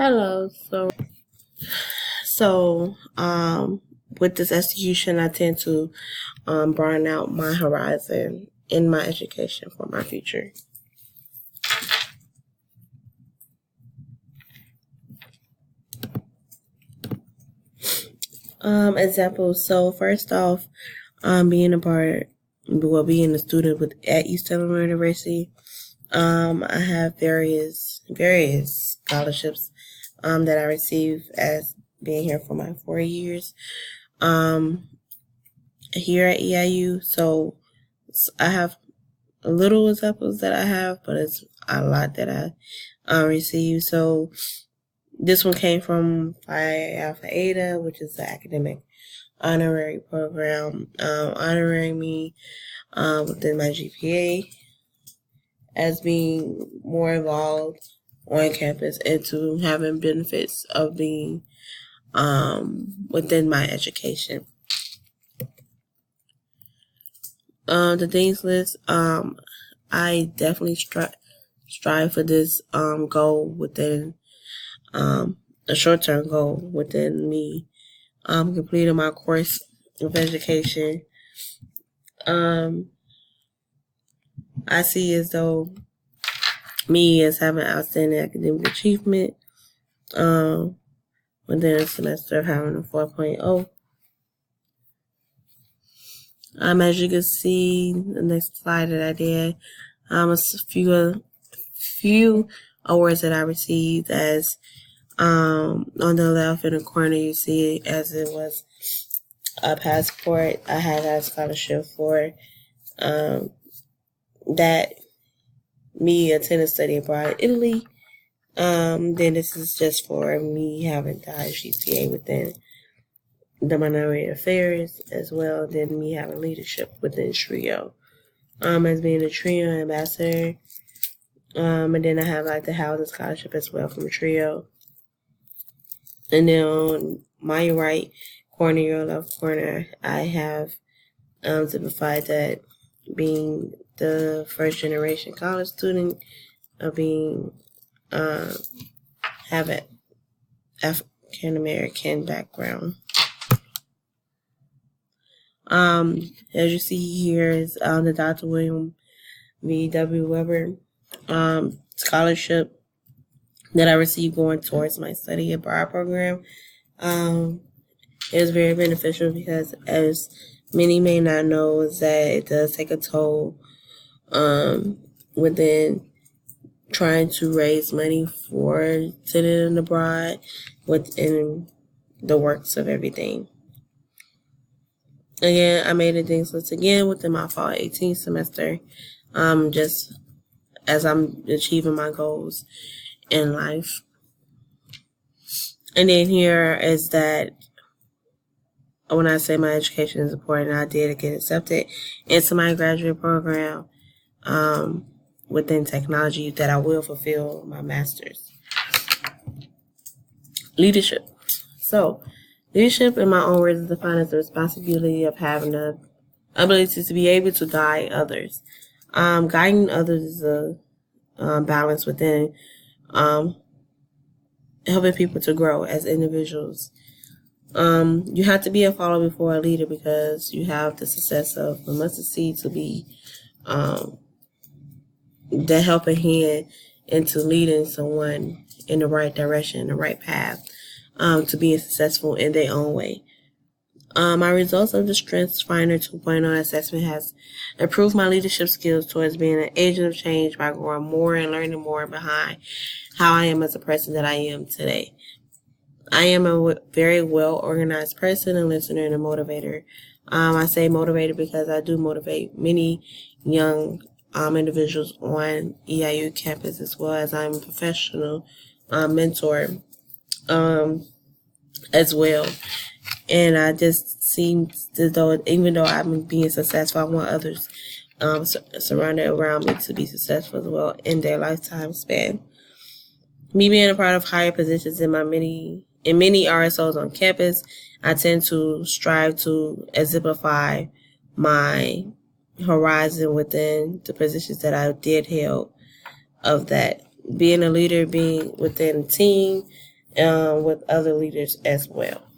Hello. So, with this execution, I tend to broaden out my horizon in my education for my future. Examples. So, first off, being a student at East Illinois University, I have various scholarships that I receive as being here for my 4 years. Um, Here at EIU, so I have little examples that I have, but it's a lot that I receive. So this one came from Phi Alpha Eta, which is the academic honorary program, honoring me within my GPA as being more involved on campus and to having benefits of being within my education. The things list, I definitely strive for this goal within a short-term goal within me completing my course of education. I see as though me as having outstanding academic achievement within a semester of having a 4.0. As you can see, the next slide that I did, a few awards that I received as on the left in the corner, you see it as it was a passport. I had a scholarship for that me attending study abroad in Italy. Then this is just for me having the highest GPA within the minority affairs as well. Then me having leadership within TRIO. As being a TRIO ambassador. And then I have like the housing scholarship as well from TRIO. And then on my right corner, your left corner, I have typified that being the first generation college student of being have an African American background. As you see here is the Dr. William V.W. Weber scholarship that I received going towards my study abroad program. It was very beneficial because, as many may not know, is that it does take a toll within trying to raise money for studying abroad within the works of everything. Again, I made a things list again within my fall 18 semester, just as I'm achieving my goals in life. And then here is that when I say my education is important, I did get accepted into my graduate program within technology that I will fulfill my master's. Leadership. So, leadership in my own words is defined as the responsibility of having the ability to be able to guide others. Guiding others is a balance within helping people to grow as individuals. You have to be a follower before a leader because you have the success of a mustard seed to be the helping hand into leading someone in the right direction, the right path, to being successful in their own way. My results of the Strengths Finder 2.0 assessment has improved my leadership skills towards being an agent of change by growing more and learning more behind how I am as a person that I am today. I am a very well-organized person, a listener, and a motivator. I say motivator because I do motivate many young individuals on EIU campus, as well as I'm a professional mentor as well. And I just seem as though, even though I'm being successful, I want others surrounded around me to be successful as well in their lifetime span. Me being a part of higher positions in many RSOs on campus, I tend to strive to exemplify my horizon within the positions that I did held of that. Being a leader, being within a team, with other leaders as well.